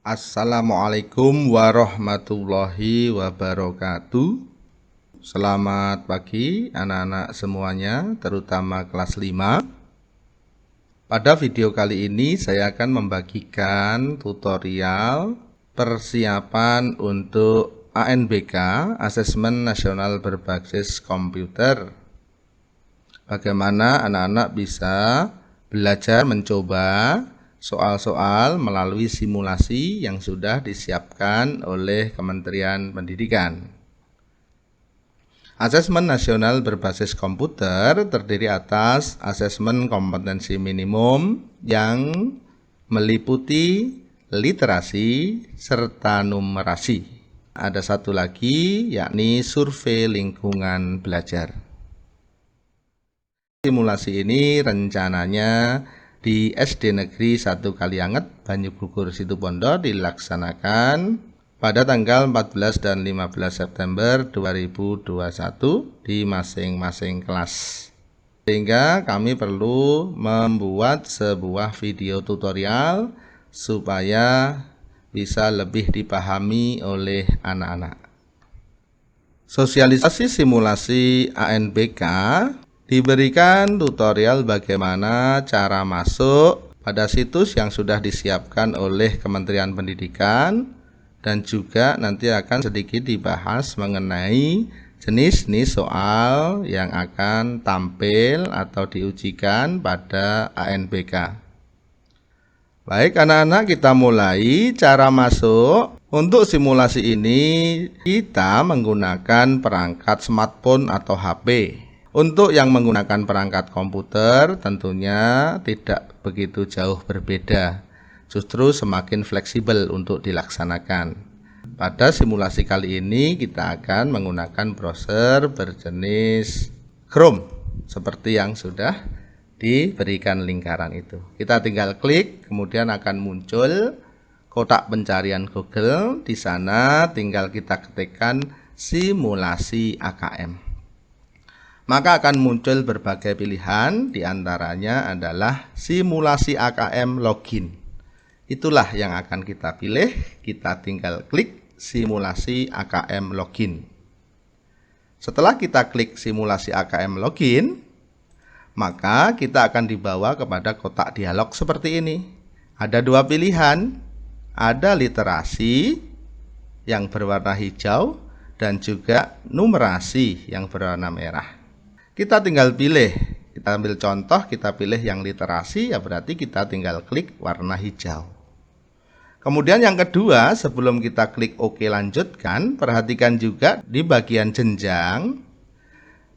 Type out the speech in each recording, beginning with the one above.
Assalamualaikum warahmatullahi wabarakatuh. Selamat pagi anak-anak semuanya, terutama kelas 5. Pada video kali ini saya akan membagikan tutorial persiapan untuk ANBK, Asesmen Nasional Berbasis Komputer. Bagaimana anak-anak bisa belajar mencoba soal-soal melalui simulasi yang sudah disiapkan oleh Kementerian Pendidikan. Asesmen Nasional Berbasis Komputer terdiri atas asesmen kompetensi minimum yang meliputi literasi serta numerasi. Ada satu lagi yakni survei lingkungan belajar. Simulasi ini rencananya di SD Negeri 1 Kalianget, Banyugugur, Situbondo dilaksanakan pada tanggal 14 dan 15 September 2021 di masing-masing kelas. Sehingga kami perlu membuat sebuah video tutorial supaya bisa lebih dipahami oleh anak-anak. Sosialisasi simulasi ANBK diberikan tutorial bagaimana cara masuk pada situs yang sudah disiapkan oleh Kementerian Pendidikan, dan juga nanti akan sedikit dibahas mengenai jenis-jenis soal yang akan tampil atau diujikan pada ANBK. Baik anak-anak, kita mulai cara masuk. Untuk simulasi ini kita menggunakan perangkat smartphone atau HP. Untuk yang menggunakan perangkat komputer tentunya tidak begitu jauh berbeda, justru semakin fleksibel untuk dilaksanakan. Pada simulasi kali ini kita akan menggunakan browser berjenis Chrome seperti yang sudah diberikan lingkaran itu. Kita tinggal klik, kemudian akan muncul kotak pencarian Google. Di sana tinggal kita ketikkan simulasi AKM. Maka akan muncul berbagai pilihan, diantaranya adalah simulasi AKM login. Itulah yang akan kita pilih, kita tinggal klik simulasi AKM login. Setelah kita klik simulasi AKM login, maka kita akan dibawa kepada kotak dialog seperti ini. Ada dua pilihan, ada literasi yang berwarna hijau dan juga numerasi yang berwarna merah. Kita tinggal pilih, kita ambil contoh, kita pilih yang literasi, ya berarti kita tinggal klik warna hijau. Kemudian yang kedua, sebelum kita klik OK lanjutkan, perhatikan juga di bagian jenjang,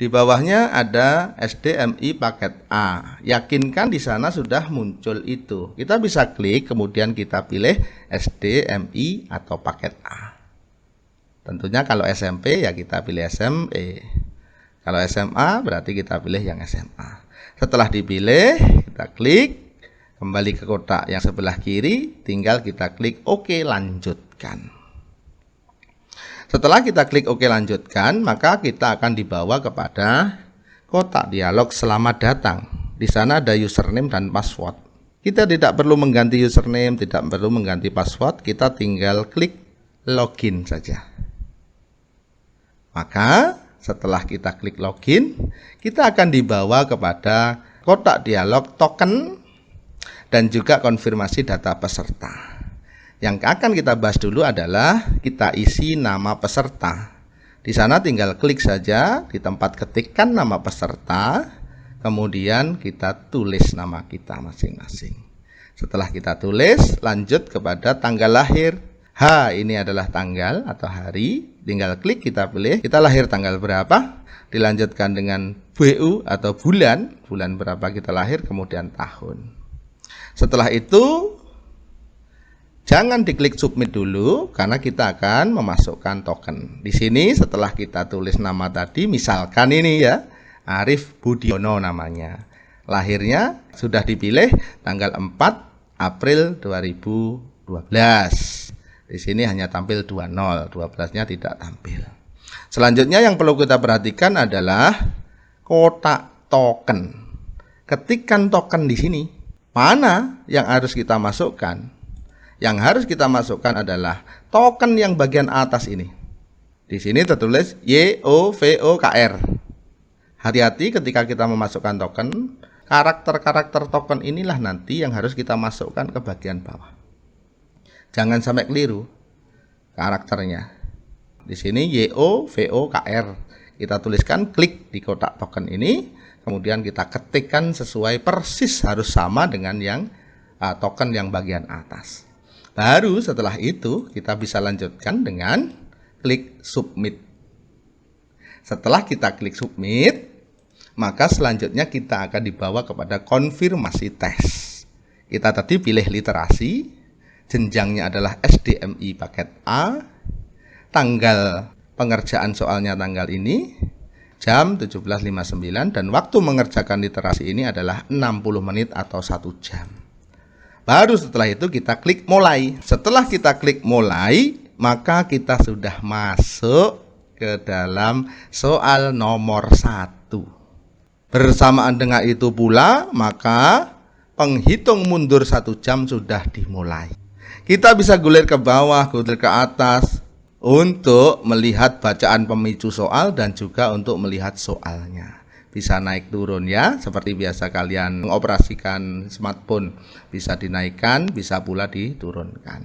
di bawahnya ada SDMI paket A. Yakinkan di sana sudah muncul itu. Kita bisa klik, kemudian kita pilih SDMI atau paket A. Tentunya kalau SMP ya kita pilih SME. Kalau SMA berarti kita pilih yang SMA. Setelah dipilih, kita klik, kembali ke kotak yang sebelah kiri, tinggal kita klik OK lanjutkan. Setelah kita klik OK lanjutkan, maka kita akan dibawa kepada kotak dialog selamat datang. Di sana ada username dan password. Kita tidak perlu mengganti username, tidak perlu mengganti password, kita tinggal klik login saja. Maka setelah kita klik login, kita akan dibawa kepada kotak dialog token dan juga konfirmasi data peserta. Yang akan kita bahas dulu adalah kita isi nama peserta. Di sana tinggal klik saja di tempat ketikkan nama peserta, kemudian kita tulis nama kita masing-masing. Setelah kita tulis, lanjut kepada tanggal lahir. Ini adalah tanggal atau hari, tinggal klik, kita pilih kita lahir tanggal berapa, dilanjutkan dengan BU atau bulan berapa kita lahir, kemudian tahun. Setelah itu jangan diklik submit dulu karena kita akan memasukkan token. Di sini setelah kita tulis nama tadi, misalkan ini ya, Arif Budiono namanya. Lahirnya sudah dipilih tanggal 4 April 2012. Di sini hanya tampil 20, 12-nya tidak tampil. Selanjutnya yang perlu kita perhatikan adalah kotak token. Ketikkan token di sini. Mana yang harus kita masukkan? Yang harus kita masukkan adalah token yang bagian atas ini. Di sini tertulis YOVOKR. Hati-hati ketika kita memasukkan token, karakter-karakter token inilah nanti yang harus kita masukkan ke bagian bawah. Jangan sampai keliru karakternya. Di sini YOVOKR. Kita tuliskan, klik di kotak token ini, kemudian kita ketikkan sesuai persis, harus sama dengan yang token yang bagian atas. Baru setelah itu kita bisa lanjutkan dengan klik submit. Setelah kita klik submit, maka selanjutnya kita akan dibawa kepada konfirmasi tes. Kita tadi pilih literasi, jenjangnya adalah SDMI paket A, tanggal pengerjaan soalnya tanggal ini, jam 17.59, dan waktu mengerjakan literasi ini adalah 60 menit atau 1 jam. Baru setelah itu kita klik mulai. Setelah kita klik mulai, maka kita sudah masuk ke dalam soal nomor 1. Bersamaan dengan itu pula, maka penghitung mundur 1 jam sudah dimulai. Kita bisa gulir ke bawah, gulir ke atas untuk melihat bacaan pemicu soal dan juga untuk melihat soalnya. Bisa naik turun ya, seperti biasa kalian mengoperasikan smartphone, bisa dinaikkan, bisa pula diturunkan.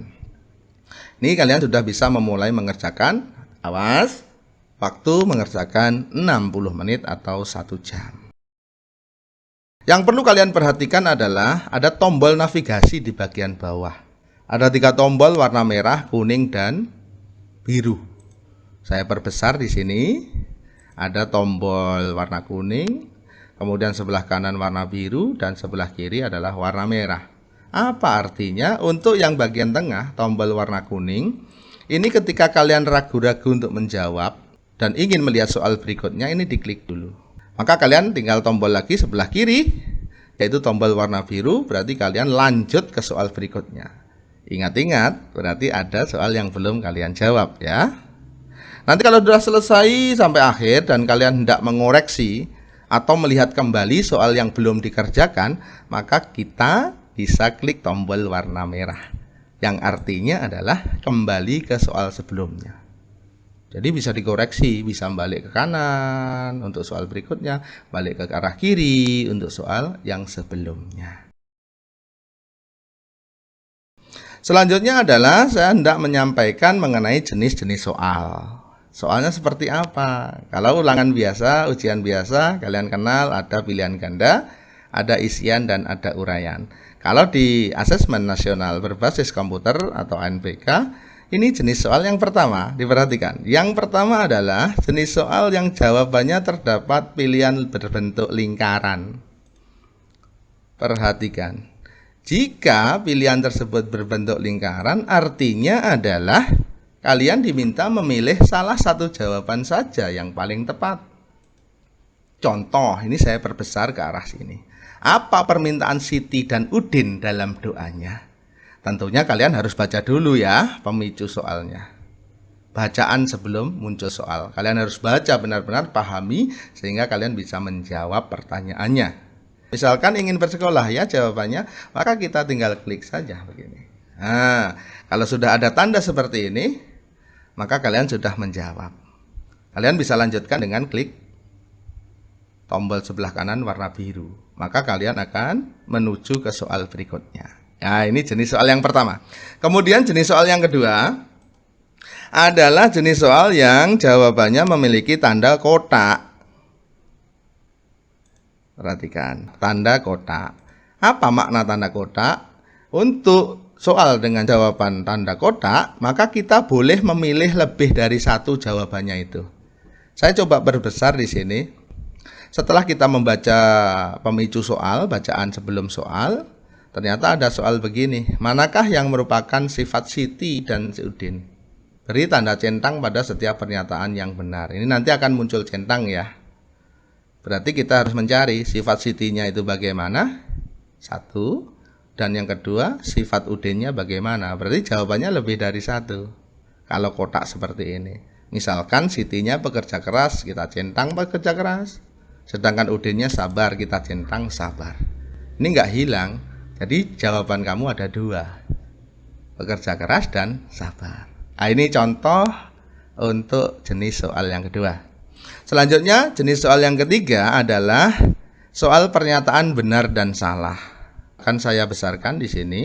Ini kalian sudah bisa memulai mengerjakan. Awas, waktu mengerjakan 60 menit atau 1 jam. Yang perlu kalian perhatikan adalah ada tombol navigasi di bagian bawah. Ada 3 tombol warna merah, kuning, dan biru. Saya perbesar di sini. Ada tombol warna kuning, kemudian sebelah kanan warna biru, dan sebelah kiri adalah warna merah. Apa artinya? Untuk yang bagian tengah, tombol warna kuning, ini ketika kalian ragu-ragu untuk menjawab dan ingin melihat soal berikutnya, ini diklik dulu. Maka kalian tinggal tombol lagi sebelah kiri, yaitu tombol warna biru, berarti kalian lanjut ke soal berikutnya. Ingat-ingat, berarti ada soal yang belum kalian jawab ya. Nanti kalau sudah selesai sampai akhir dan kalian hendak mengoreksi atau melihat kembali soal yang belum dikerjakan, maka kita bisa klik tombol warna merah, yang artinya adalah kembali ke soal sebelumnya. Jadi bisa dikoreksi, bisa balik ke kanan untuk soal berikutnya, balik ke arah kiri untuk soal yang sebelumnya. Selanjutnya adalah saya hendak menyampaikan mengenai jenis-jenis soal. Soalnya seperti apa? Kalau ulangan biasa, ujian biasa, kalian kenal ada pilihan ganda, ada isian, dan ada uraian. Kalau di asesmen nasional berbasis komputer atau ANBK, ini jenis soal yang pertama, diperhatikan. Yang pertama adalah jenis soal yang jawabannya terdapat pilihan berbentuk lingkaran. Perhatikan. Jika pilihan tersebut berbentuk lingkaran, artinya adalah kalian diminta memilih salah satu jawaban saja yang paling tepat. Contoh, ini saya perbesar ke arah sini. Apa permintaan Siti dan Udin dalam doanya? Tentunya kalian harus baca dulu ya pemicu soalnya. Bacaan sebelum muncul soal. Kalian harus baca benar-benar, pahami, sehingga kalian bisa menjawab pertanyaannya. Misalkan ingin bersekolah ya jawabannya, maka kita tinggal klik saja begini. Nah, kalau sudah ada tanda seperti ini, maka kalian sudah menjawab. Kalian bisa lanjutkan dengan klik tombol sebelah kanan warna biru. Maka kalian akan menuju ke soal berikutnya. Nah, ini jenis soal yang pertama. Kemudian jenis soal yang kedua adalah jenis soal yang jawabannya memiliki tanda kotak. Perhatikan, tanda kotak. Apa makna tanda kotak? Untuk soal dengan jawaban tanda kotak, maka kita boleh memilih lebih dari satu jawabannya itu. Saya coba perbesar di sini. Setelah kita membaca pemicu soal, bacaan sebelum soal, ternyata ada soal begini. Manakah yang merupakan sifat Siti dan Udin? Beri tanda centang pada setiap pernyataan yang benar. Ini nanti akan muncul centang ya. Berarti kita harus mencari sifat Sitinya itu bagaimana? Satu. Dan yang kedua, sifat Udinnya bagaimana? Berarti jawabannya lebih dari satu. Kalau kotak seperti ini. Misalkan Sitinya pekerja keras, kita centang pekerja keras. Sedangkan Udinnya sabar, kita centang sabar. Ini nggak hilang. Jadi jawaban kamu ada dua. bekerja keras dan sabar. Nah, ini contoh untuk jenis soal yang kedua. Selanjutnya, jenis soal yang ketiga adalah soal pernyataan benar dan salah. Akan saya besarkan di sini.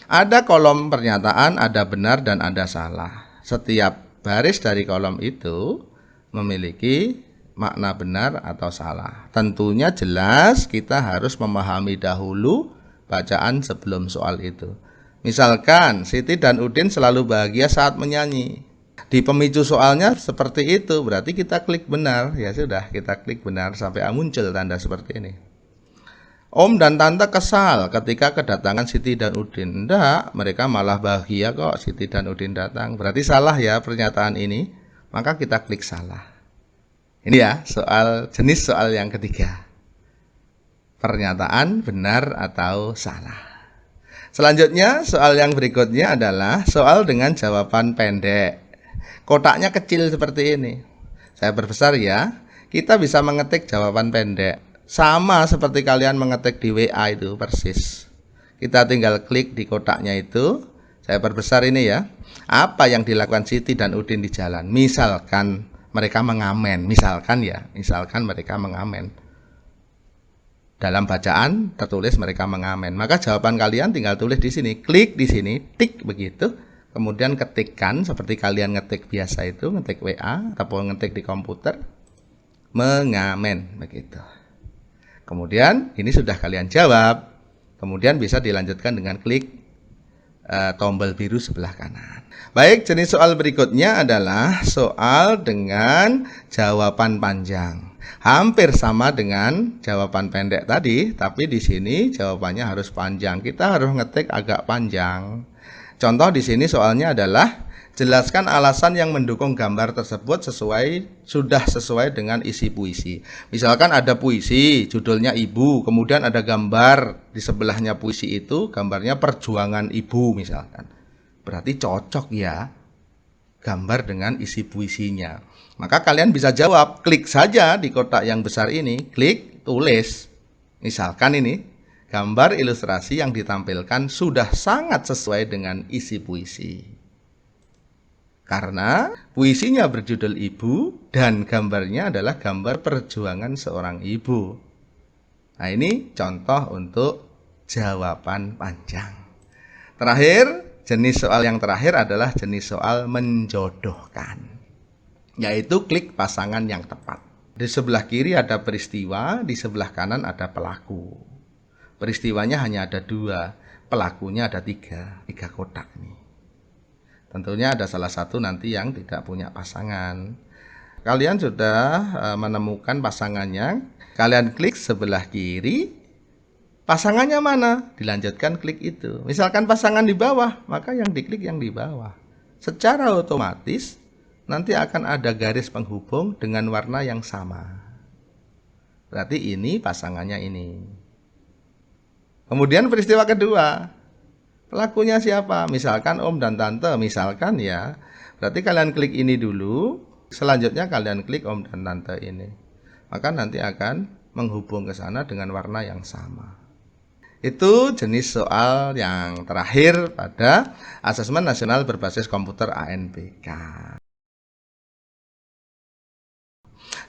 Ada kolom pernyataan, ada benar dan ada salah. Setiap baris dari kolom itu memiliki makna benar atau salah. Tentunya jelas kita harus memahami dahulu bacaan sebelum soal itu. Misalkan Siti dan Udin selalu bahagia saat menyanyi. Di pemicu soalnya seperti itu, berarti kita klik benar. Ya sudah, kita klik benar sampai muncul tanda seperti ini. Om dan Tante kesal ketika kedatangan Siti dan Udin. Enggak, mereka malah bahagia kok Siti dan Udin datang. Berarti salah ya pernyataan ini. Maka kita klik salah. Ini ya, jenis soal yang ketiga. Pernyataan benar atau salah. Selanjutnya, soal yang berikutnya adalah soal dengan jawaban pendek. Kotaknya kecil seperti ini. Saya perbesar ya. Kita bisa mengetik jawaban pendek. Sama seperti kalian mengetik di WA itu persis. Kita tinggal klik di kotaknya itu. Saya perbesar ini ya. Apa yang dilakukan Siti dan Udin di jalan? Misalkan mereka mengamen. Misalkan mereka mengamen. Dalam bacaan tertulis mereka mengamen. Maka jawaban kalian tinggal tulis di sini. Klik di sini, tik begitu. Kemudian ketikkan seperti kalian ngetik biasa itu, ngetik WA ataupun ngetik di komputer. Mengamen begitu. Kemudian ini sudah kalian jawab. Kemudian bisa dilanjutkan dengan klik tombol biru sebelah kanan. Baik, jenis soal berikutnya adalah soal dengan jawaban panjang. Hampir sama dengan jawaban pendek tadi, tapi di sini jawabannya harus panjang. Kita harus ngetik agak panjang. Contoh di sini soalnya adalah jelaskan alasan yang mendukung gambar tersebut sudah sesuai dengan isi puisi. Misalkan ada puisi, judulnya Ibu, kemudian ada gambar di sebelahnya puisi itu, gambarnya perjuangan ibu misalkan. Berarti cocok ya gambar dengan isi puisinya. Maka kalian bisa jawab, klik saja di kotak yang besar ini, klik, tulis. Misalkan ini, gambar ilustrasi yang ditampilkan sudah sangat sesuai dengan isi puisi. Karena puisinya berjudul Ibu dan gambarnya adalah gambar perjuangan seorang ibu. Nah, ini contoh untuk jawaban panjang. Terakhir, jenis soal yang terakhir adalah jenis soal menjodohkan. Yaitu klik pasangan yang tepat. Di sebelah kiri ada peristiwa, di sebelah kanan ada pelaku. Peristiwanya hanya ada 2, pelakunya ada 3 kotak nih. Tentunya ada salah satu nanti yang tidak punya pasangan. Kalian sudah menemukan pasangannya, kalian klik sebelah kiri, pasangannya mana? Dilanjutkan klik itu. Misalkan pasangan di bawah, maka yang diklik yang di bawah. Secara otomatis nanti akan ada garis penghubung dengan warna yang sama. Berarti ini pasangannya ini. Kemudian peristiwa kedua. Pelakunya siapa? Misalkan Om dan Tante, misalkan ya. Berarti kalian klik ini dulu, selanjutnya kalian klik Om dan Tante ini. Maka nanti akan menghubung ke sana dengan warna yang sama. Itu jenis soal yang terakhir pada Asesmen Nasional Berbasis Komputer ANBK.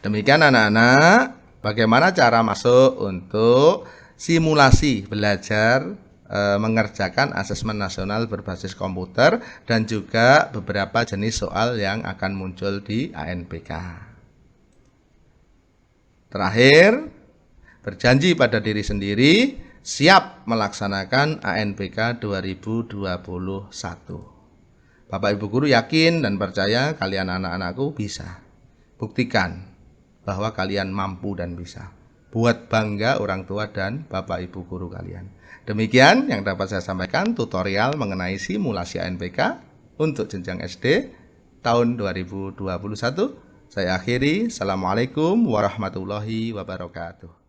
Demikian anak-anak, bagaimana cara masuk untuk simulasi belajar mengerjakan Asesmen Nasional Berbasis Komputer dan juga beberapa jenis soal yang akan muncul di ANBK. Terakhir, berjanji pada diri sendiri siap melaksanakan ANBK 2021. Bapak Ibu Guru yakin dan percaya kalian anak-anakku bisa. Buktikan bahwa kalian mampu dan bisa. Buat bangga orang tua dan Bapak Ibu Guru kalian. Demikian yang dapat saya sampaikan tutorial mengenai simulasi ANBK untuk jenjang SD tahun 2021. Saya akhiri. Assalamualaikum warahmatullahi wabarakatuh.